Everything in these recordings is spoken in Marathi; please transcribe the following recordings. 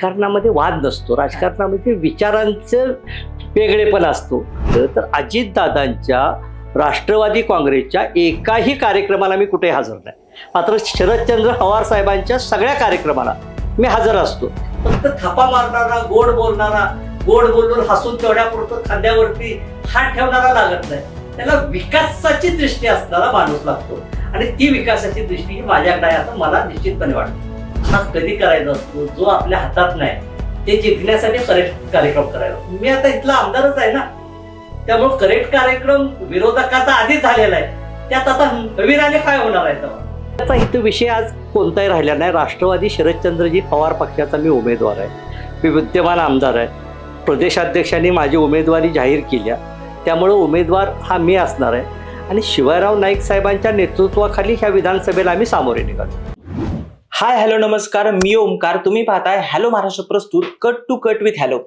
राजकारणामध्ये वाद नसतो, राजकारणामध्ये विचारांचं वेगळेपण असतो. तर अजितदादांच्या राष्ट्रवादी काँग्रेसच्या एकाही कार्यक्रमाला मी कुठे हजर नाही, मात्र शरदचंद्र पवार साहेबांच्या सगळ्या कार्यक्रमाला मी हजर असतो. फक्त थापा मारणारा, गोड बोलणारा, गोड बोलून हसून तेवढ्यापुरतं खांद्यावरती हात ठेवणारा लागत नाही. त्याला विकासाची दृष्टी असणारा माणूस लागतो आणि ती विकासाची दृष्टी ही माझ्याकडे आहे असं मला निश्चितपणे वाटतं. हा कधी करायचा असतो जो आपल्या हातात नाही ते जिंकण्यासाठी करेक्ट कार्यक्रम करायला. मी आता इथला आमदारच आहे ना, त्यामुळे करेक्ट कार्यक्रम विरोधकाचा आधीच झालेला आहे, त्यात आता नवीनाने काय होणार आहे तेव्हा त्याचा इथं विषय आज कोणताही राहिला नाही. राष्ट्रवादी शरदचंद्रजी पवार पक्षाचा मी उमेदवार आहे, मी विद्यमान आमदार आहे. प्रदेशाध्यक्षांनी माझी उमेदवारी जाहीर केली, त्यामुळे उमेदवार हा मी असणार आहे आणि शिवाजीराव नाईक साहेबांच्या नेतृत्वाखाली ह्या विधानसभेला आम्ही सामोरे निघालो. हाय हॅलो नमस्कार, मी ओमकार. तुम्ही पाहताय हॅलो महाराष्ट्र प्रस्तुत cut to cut with hello.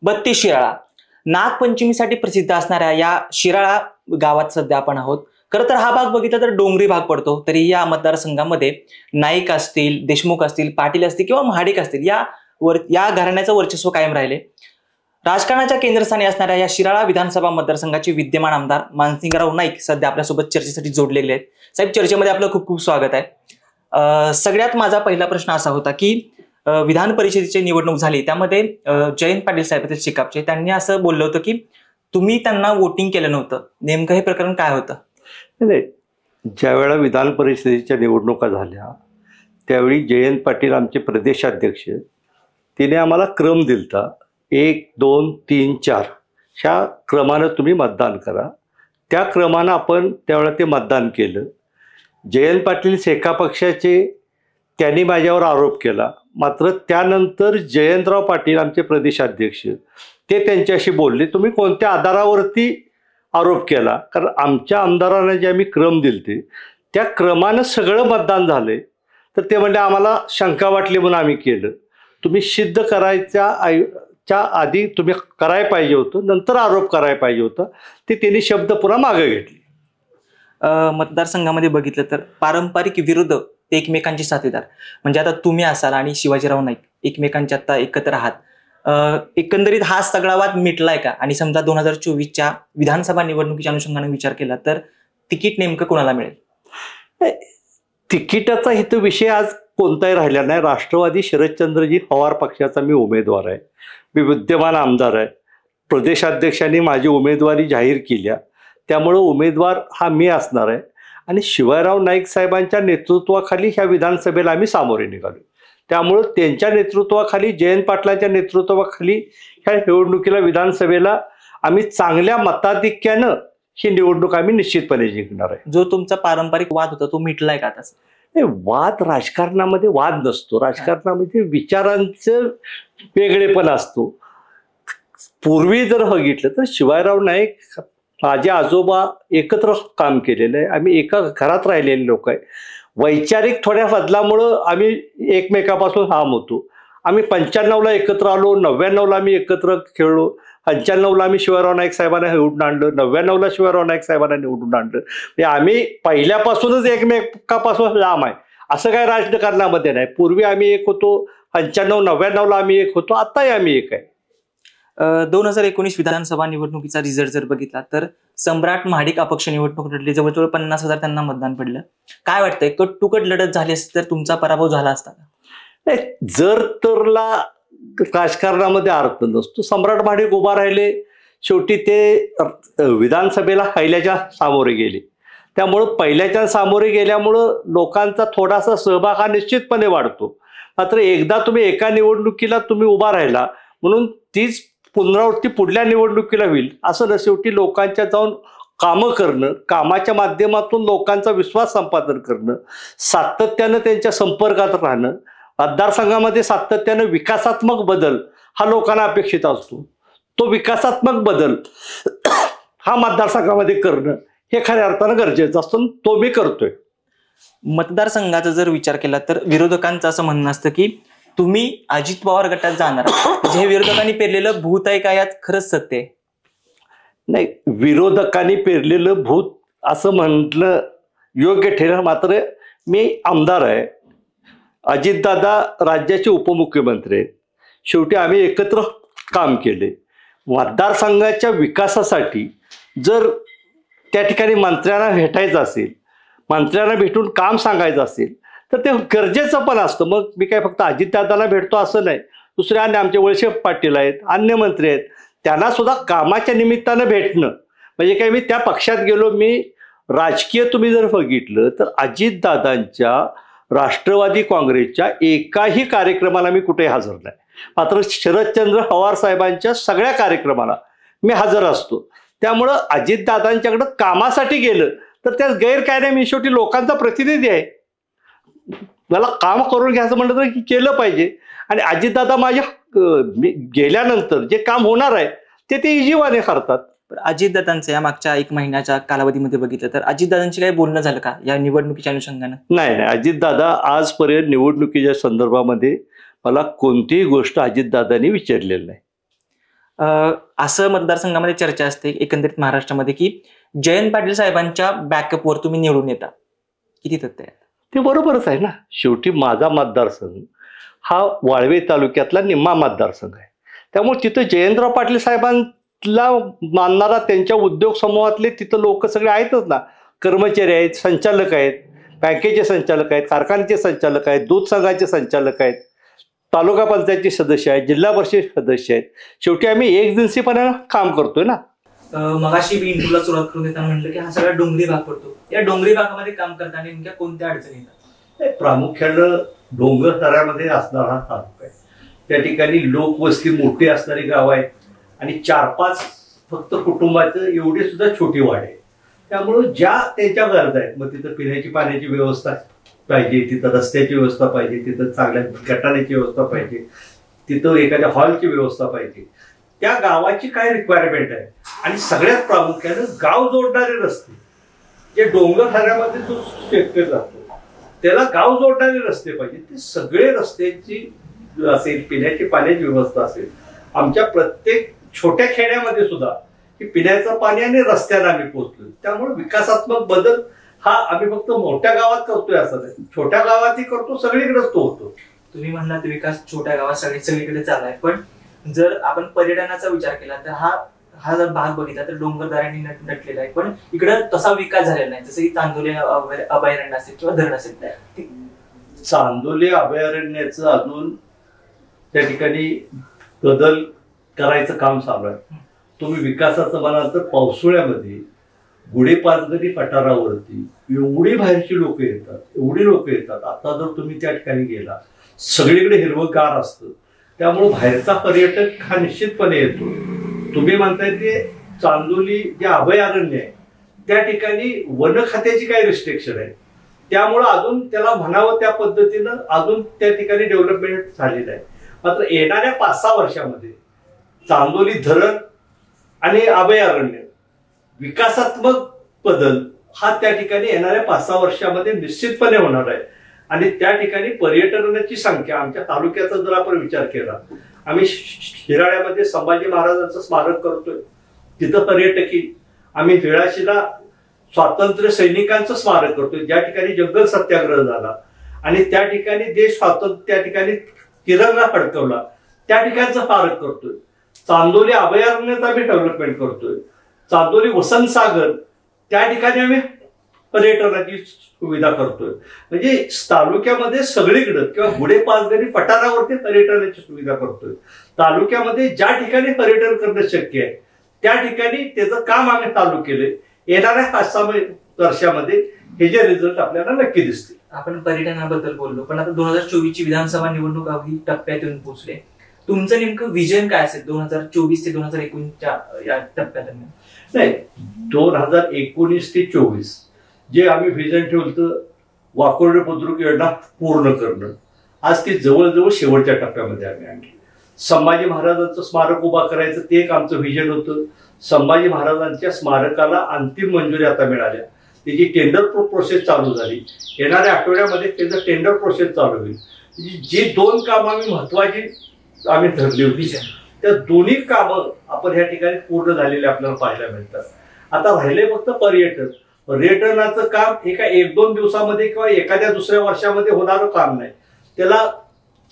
32 Shirala नागपंचमीसाठी प्रसिद्ध असणाऱ्या या शिराळा गावात सध्या आपण आहोत. खरं तर हा भाग बघितला तर डोंगरी भाग पडतो, तरी या मतदारसंघामध्ये नाईक असतील, देशमुख असतील, पाटील असतील किंवा महाडिक असतील या घराण्याचं वर्चस्व कायम राहिले. राजकारणाच्या केंद्रस्थानी असणाऱ्या या शिराळा विधानसभा मतदारसंघाचे विद्यमान आमदार मानसिंगराव नाईक सध्या आपल्यासोबत चर्चेसाठी जोडलेले आहेत. साहेब, चर्चेमध्ये आपलं खूप खूप स्वागत आहे. सगळ्यात माझा पहिला प्रश्न असा होता की विधान परिषदेची निवडणूक झाली, त्यामध्ये जयंत पाटील साहेब शेकापचे त्यांनी असं बोललं होतं की तुम्ही त्यांना वोटिंग केलं नव्हतं. नेमकं हे प्रकरण काय होतं? नाही, ज्या वेळा विधान परिषदेच्या निवडणुका झाल्या त्यावेळी जयंत पाटील आमचे प्रदेशाध्यक्ष तिने आम्हाला क्रम दिलता, 1, 2, 3, 4 ह्या क्रमानं तुम्ही मतदान करा. त्या क्रमानं आपण त्यावेळेला ते मतदान केलं. जयंत पाटील शेका पक्षाचे त्यांनी माझ्यावर आरोप केला, मात्र त्यानंतर जयंतराव पाटील आमचे प्रदेशाध्यक्ष ते त्यांच्याशी बोलले, तुम्ही कोणत्या आधारावरती आरोप केला? कारण आमच्या आमदारांना जे आम्ही क्रम दिलते त्या क्रमानं सगळं मतदान झालंय. तर ते म्हणजे आम्हाला शंका वाटली म्हणून आम्ही केलं. तुम्ही सिद्ध करायच्या आधी तुम्ही करायला पाहिजे होतं, नंतर आरोप करायला पाहिजे होतं. ते त्यांनी शब्द पुन्हा मागे घेतले. मतदारसंघामध्ये बघितलं तर पारंपरिक विरोध एकमेकांची साथीदार, म्हणजे आता तुम्ही असाल आणि शिवाजीराव नाईक एकमेकांच्या आता एकत्र आहात. एकंदरीत हा सगळा वाद मिटलाय का? आणि समजा 2024च्या विधानसभा निवडणुकीच्या अनुषंगाने विचार केला तर तिकीट नेमकं कोणाला मिळेल? तिकिटाचा इथं विषय आज कोणताही राहिला नाही. राष्ट्रवादी शरदचंद्रजी पवार पक्षाचा मी उमेदवार आहे, मी विद्यमान आमदार आहे. प्रदेशाध्यक्षांनी माझी उमेदवारी जाहीर केली, त्यामुळे उमेदवार हा मी असणार आहे आणि शिवाजीराव नाईक साहेबांच्या नेतृत्वाखाली ह्या विधानसभेला आम्ही सामोरे निघालो. त्यामुळं त्यांच्या नेतृत्वाखाली, जयंत पाटलांच्या नेतृत्वाखाली ह्या निवडणुकीला, विधानसभेला आम्ही चांगल्या मताधिक्यानं ही निवडणूक आम्ही निश्चितपणे जिंकणार आहे. जो तुमचा पारंपरिक वाद होता तो मिटलाय का? नाही, वाद राजकारणामध्ये वाद नसतो, राजकारणामध्ये विचारांचं वेगळेपण असतो. पूर्वी जर बघितलं तर शिवाजीराव नाईक, माझे आजोबा एकत्र काम केलेलं आहे, आम्ही एका घरात राहिलेले लोक आहे. वैचारिक थोड्या बदलामुळं आम्ही एकमेकापासून लांब होतो. आम्ही 95ला एकत्र आलो, 99ला आम्ही एकत्र खेळलो, 95ला आम्ही शिवाजीराव नाईक साहेबांना निवडून आणलं, 99ला शिवाजीराव नाईक साहेबांना निवडून आणलं. म्हणजे आम्ही पहिल्यापासूनच एकमेकापासून लांब आहे, असं काय राजकारणामध्ये नाही. पूर्वी आम्ही एक होतो, 95, 99ला आम्ही एक होतो, आत्ताही आम्ही एक आहे. 2019 विधानसभा निवडणुकीचा रिझल्ट जर बघितला तर सम्राट महाडिक अपक्ष निवडणूक लढली, जवळजवळ 50,000 त्यांना मतदान पडलं. काय वाटतंय, कट टू कट लढत झाली असती तर तुमचा पराभव झाला असता का? जर तरला राजकारणामध्ये अर्थ नसतो. सम्राट महाडिक उभा राहिले, शेवटी ते विधानसभेला पहिल्याच्या सामोरे गेले. त्यामुळं पहिल्याच्या सामोरे गेल्यामुळं लोकांचा थोडासा सहभाग हा निश्चितपणे वाढतो. मात्र एकदा तुम्ही एका निवडणुकीला तुम्ही उभा राहिला म्हणून तीच पुनरावृत्ती पुढल्या निवडणुकीला होईल असं न. शेवटी लोकांच्या जाऊन कामं करणं, कामाच्या माध्यमातून लोकांचा विश्वास संपादन करणं, सातत्यानं त्यांच्या संपर्कात राहणं, मतदारसंघामध्ये सातत्यानं विकासात्मक बदल हा लोकांना अपेक्षित असतो. तो विकासात्मक बदल हा मतदारसंघामध्ये करणं हे खऱ्या अर्थानं गरजेचं असतं, तो मी करतोय. मतदारसंघाचा जर विचार केला तर विरोधकांचं असं म्हणणं असतं की तुम्ही अजित पवार गटात जाणार, म्हणजे हे विरोधकांनी पेरलेलं भूत आहे का, यात खरंच सत्य आहे? नाही, विरोधकांनी पेरलेलं भूत असं म्हटलं योग्य ठरेल. मात्र मी आमदार आहे, अजितदादा राज्याचे उपमुख्यमंत्री आहेत, शेवटी आम्ही एकत्र काम केले. मतदारसंघाच्या विकासासाठी जर त्या ठिकाणी मंत्र्यांना भेटायचं असेल, मंत्र्यांना भेटून काम सांगायचं असेल तर ते गरजेचं पण असतं. मग मी काय फक्त अजितदादांना भेटतो असं नाही, दुसरे अन्य आमचे वळसे पाटील आहेत, अन्य मंत्री आहेत, त्यांना सुद्धा कामाच्या निमित्तानं भेटणं. म्हणजे काय मी त्या पक्षात गेलो, मी राजकीय तुम्ही जर बघितलं तर अजितदादांच्या राष्ट्रवादी काँग्रेसच्या एकाही कार्यक्रमाला मी कुठेही हजर नाही. मात्र शरदचंद्र पवार साहेबांच्या सगळ्या कार्यक्रमाला मी हजर असतो. त्यामुळं अजितदादांच्याकडं कामासाठी गेलं तर त्यात गैर काय नाही. मी शेवटी लोकांचा प्रतिनिधी आहे, मला काम करून घ्यायचं म्हटलं तर केलं पाहिजे. आणि अजितदादा माझ्या गेल्यानंतर जे काम होणार आहे ते इजीवाने करतात. अजितदादांचं या मागच्या 1 महिन्याच्या कालावधीमध्ये बघितलं तर अजितदादांची काही बोलणं झालं का या निवडणुकीच्या अनुषंगानं? नाही, अजितदादा आजपर्यंत निवडणुकीच्या संदर्भामध्ये मला कोणतीही गोष्ट अजितदादांनी विचारलेली नाही. असं मतदारसंघामध्ये चर्चा असते एकंदरीत महाराष्ट्रामध्ये की जयंत पाटील साहेबांच्या बॅकअपवर तुम्ही निवडून येता. किती तथ्य आहे? ते बरोबरच आहे ना. शेवटी माझा मतदारसंघ हा वाळवे तालुक्यातला निम्मा मतदारसंघ आहे. त्यामुळे तिथं जयंतराव पाटील साहेबांना मानणारा त्यांच्या उद्योग समूहातले तिथं लोक सगळे आहेतच ना. कर्मचारी आहेत, संचालक आहेत, बँकेचे संचालक आहेत, कारखान्याचे संचालक आहेत, दूध संघाचे संचालक आहेत, तालुका पंचायतचे सदस्य आहेत, जिल्हा परिषद सदस्य आहेत. शेवटी आम्ही एकदिवसीपणानं काम करतोय ना. मगाशी मी इंटरव्ह्यूला सुरुवात करून देताना म्हटलं की हा सगळा डोंगरी भाग पडतो. या डोंगरी भागामध्ये काम करताना नेमक्या कोणत्या अडचणी येतात? प्रामुख्यानं डोंगर दऱ्यामध्ये असणारा तालुका आहे. त्या ठिकाणी लोकवस्ती मोठी असणारी गाव आहेत आणि 4-5 फक्त कुटुंबाचं एवढी सुद्धा छोटी वाढ आहे. त्यामुळं ज्या त्यांच्या गरजा आहेत, मग तिथं पिण्याची पाण्याची व्यवस्था पाहिजे, तिथं रस्त्याची व्यवस्था पाहिजे, तिथं चांगल्या गटाराची व्यवस्था पाहिजे, तिथं एखाद्या हॉलची व्यवस्था पाहिजे, त्या गावाची काय रिक्वायरमेंट आहे. आणि सगळ्यात प्रामुख्यानं गाव जोडणारे रस्ते, जे डोंगर दऱ्यामध्ये जो शेतकरी जातो त्याला गाव जोडणारे रस्ते पाहिजे. ते सगळे रस्त्याची असेल, पिण्याची पाण्याची व्यवस्था असेल. आमच्या प्रत्येक छोट्या खेड्यामध्ये सुद्धा की पिण्याचं पाणी आणि रस्त्याला आम्ही पोहोचलो. त्यामुळे विकासात्मक बदल हा आम्ही फक्त मोठ्या गावात करतोय असं नाही, छोट्या गावातही करतो, सगळीकडेच तो होतो. तुम्ही म्हणलात विकास छोट्या गावात सगळीकडे चाललाय, पण जर आपण पर्यटनाचा विचार केला तर हा जर भाग बघितला तर डोंगरदऱ्यांनी नटलेला आहे, पण इकडं तसा विकास झालेला नाही. जसं की चांदोली अभयारण्य असेल किंवा धरण असेल. चांदोली अभयारण्याचं अजून त्या ठिकाणी बदल करायचं काम चालू आहे. तुम्ही विकासाचं म्हणाल तर पावसाळ्यामध्ये गुढेपाचगणी पठारावरती एवढी बाहेरची लोक येतात, एवढी लोक येतात. आता जर तुम्ही त्या ठिकाणी गेला सगळीकडे हिरवंगार असतं. त्यामुळे बाहेरचा पर्यटक हा निश्चितपणे येतो. तुम्ही म्हणताय ते चांदोली जे अभयारण्य आहे त्या ठिकाणी वन खात्याची काही रिस्ट्रिक्शन आहे. त्यामुळं अजून त्याला म्हणावं त्या पद्धतीनं अजून त्या ठिकाणी डेव्हलपमेंट झालेलं आहे. मात्र येणाऱ्या 5-6 वर्षामध्ये चांदोली धरण आणि अभयारण्य विकासात्मक बदल हा त्या ठिकाणी येणाऱ्या 5-6 वर्षामध्ये निश्चितपणे होणार आहे. आणि त्या ठिकाणी पर्यटनाची संख्या आमच्या तालुक्याचा जर आपण विचार केला, आम्ही शिराळ्यामध्ये संभाजी महाराजांचं स्मारक करतोय, तिथं पर्यटकी. आम्ही वेळाशीला स्वातंत्र्य सैनिकांचं स्मारक करतोय, ज्या ठिकाणी जंगल सत्याग्रह झाला आणि त्या ठिकाणी देश स्वातंत्र्य, त्या ठिकाणी तिरंगा फडकवला, त्या ठिकाणचं स्मारक करतोय. चांदोली अभयारण्यात आम्ही डेव्हलपमेंट करतोय. चांदोली वसंत सागर त्या ठिकाणी आम्ही पर्यटनाची सुविधा करतोय. म्हणजे तालुक्यामध्ये सगळीकडे किंवा गुढेपाचगणी पठारावरती पर्यटनाची सुविधा करतोय. तालुक्यामध्ये ज्या ठिकाणी पर्यटन करणं शक्य आहे त्या ठिकाणी त्याचं काम आम्ही चालू केलंय. येणाऱ्या 5-6 वर्षामध्ये हे जे रिझल्ट आपल्याला नक्की दिसतील. आपण पर्यटनाबद्दल बोललो, पण आता 2024 विधानसभा निवडणूक अवधी टप्प्यात येऊन पोहोचले. तुमचं नेमकं विजन काय असेल 2024 ते 2019च्या या टप्प्यात? नाही, 2019 ते 2024 जे आम्ही विजन ठेवलं वाकोर्डे बुद्रुक योजना पूर्ण करणं, आज ती जवळजवळ शेवटच्या टप्प्यामध्ये आम्ही आणली. संभाजी महाराजांचं स्मारक उभा करायचं ते एक आमचं विजन होतं. संभाजी महाराजांच्या स्मारकाला अंतिम मंजुरी आता मिळाल्या, त्याची टेंडर प्रोसेस चालू झाली. येणाऱ्या आठवड्यामध्ये त्याचं टेंडर प्रोसेस चालू होईल. जी 2 कामं आम्ही महत्वाची आम्ही धरली होती त्या दोन्ही कामं आपण ह्या ठिकाणी पूर्ण झालेले आपल्याला पाहायला मिळतात. आता राहिले फक्त पर्यटन. पर्यटनाचं काम एका 1-2 दिवसामध्ये किंवा एखाद्या दुसऱ्या वर्षामध्ये होणारं काम नाही. त्याला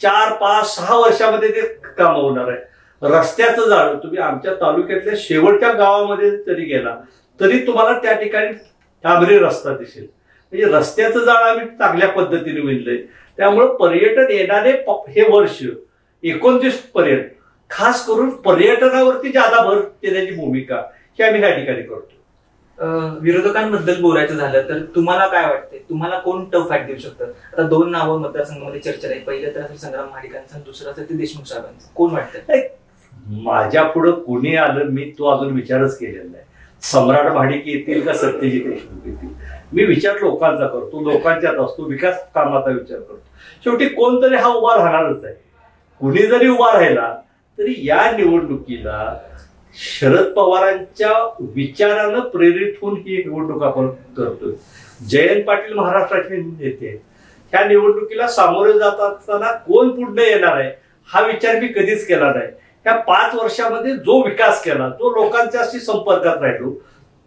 4, 5, 6 वर्षामध्ये ते काम होणार आहे. रस्त्याचं जाळं तुम्ही आमच्या तालुक्यातल्या शेवटच्या गावामध्ये जरी गेला तरी तुम्हाला त्या ठिकाणी डांबरी रस्ता दिसेल. म्हणजे रस्त्याचं जाळं आम्ही चांगल्या पद्धतीने विणलंय. त्यामुळं पर्यटन येणारे हे वर्ष 29 पर्यंत खास करून पर्यटनावरती ज्यादा भर देण्याची भूमिका ही आम्ही या ठिकाणी करतो. विरोधकांबद्दल बोलायचं झालं तर तुम्हाला काय वाटतंय, तुम्हाला कोण टफ फाईट देऊ शकतं? आता 2 नावं मतदारसंघामध्ये चर्चा आहे. पहिलं तर असेल संग्राम महाडिकांचं, दुसरं असेल ते देशमुख साहेबांचं. कोण वाटतं? माझ्या पुढं कोणी आलं मी तो अजून विचारच केलेला नाही. सम्राट महाडिक येतील का सत्यजित देशमुख येतील मी विचार लोकांचा करतो, लोकांच्यात असतो, विकास कामाचा विचार करतो. शेवटी कोणतरी हा उभा राहणारच आहे. कुणी जरी उभा राहिला तरी या निवडणुकीला शरद पवारांच्या विचारानं प्रेरित होऊन ही निवडणूक आपण करतोय. जयंत पाटील महाराष्ट्राचे नेते ह्या निवडणुकीला सामोरे जात असताना कोण पुढे येणार आहे हा विचार मी कधीच केला नाही. ह्या 5 वर्षामध्ये जो विकास केला, जो लोकांच्याशी संपर्कात राहिलो,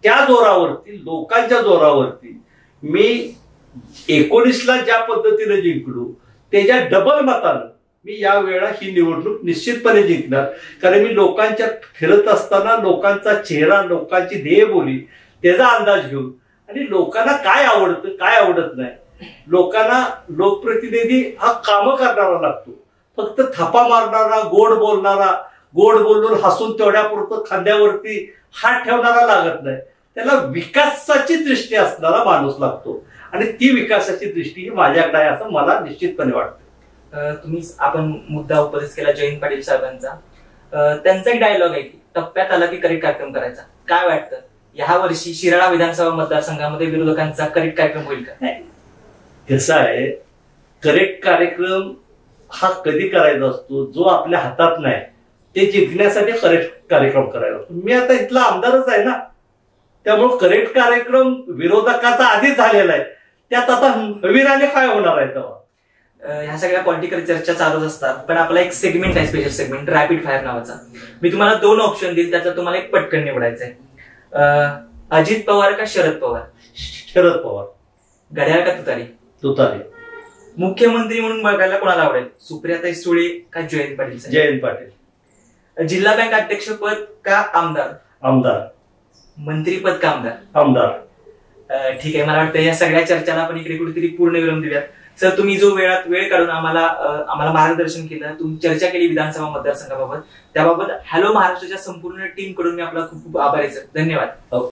त्या जोरावरती, लोकांच्या जोरावरती मी 19ला ज्या पद्धतीने जिंकलो त्याच्या डबल मतानं मी या वेळा ही निवडणूक निश्चितपणे जिंकणार. कारण मी लोकांच्या फिरत असताना लोकांचा चेहरा, लोकांची ध्येयबोली त्याचा अंदाज घेऊन आणि लोकांना काय आवडतं काय आवडत नाही. लोकांना लोकप्रतिनिधी हा कामं करणारा लागतो. फक्त थापा मारणारा, गोड बोलणारा, गोड बोलून हसून तेवढ्यापुरतं खांद्यावरती हात ठेवणारा लागत नाही. त्याला विकासाची दृष्टी असणारा माणूस लागतो आणि ती विकासाची दृष्टी ही माझ्याकडे आहे असं मला निश्चितपणे वाटतं. तुम्ही आपण मुद्दा उपस्थित केला जयंत पाटील साहेबांचा. त्यांचा एक डायलॉग आहे की टप्प्यात आला की करेक्ट कार्यक्रम करायचा. काय वाटतं या वर्षी शिराळा विधानसभा मतदारसंघामध्ये विरोधकांचा करेक्ट कार्यक्रम होईल का? कसं आहे, करेक्ट कार्यक्रम हा कधी करायचा असतो जो आपल्या हातात नाही ते जिंकण्यासाठी करेक्ट कार्यक्रम करायला असतो. मी आता इथला आमदारच आहे ना, त्यामुळे करेक्ट कार्यक्रम विरोधकाचा आधीच झालेला आहे. त्यात आता नवीनाने काय होणार आहे तेव्हा? ह्या सगळ्या पॉलिटिकल चर्चा चालूच असतात, पण आपला एक सेगमेंट आहे, स्पेशल सेगमेंट रॅपिड फायर नावाचा. मी तुम्हाला 2 ऑप्शन देईल, त्याचा तुम्हाला एक पटकन निवडायचं आहे. अजित पवार का शरद पवार? शरद पवार. घड्याळ का तुतारी? तुतारी. मुख्यमंत्री म्हणून बघायला कोणाला आवडेल, सुप्रियाताई सुळे का जयंत पाटील? जयंत पाटील. जिल्हा बँक अध्यक्षपद का आमदार? आमदार. मंत्रीपद का आमदार? आमदार. ठीक आहे, मला वाटतं या सगळ्या चर्चाला आपण इकडे कुठेतरी पूर्ण विराम देऊयात. सर, तुम्ही जो वेळ काढून आम्हाला मार्गदर्शन केलं, तुम्ही चर्चा केली विधानसभा मतदारसंघाबाबत, त्याबाबत हॅलो महाराष्ट्राच्या संपूर्ण टीम कडून मी आपला खूप खूप आभारी आहे सर. धन्यवाद.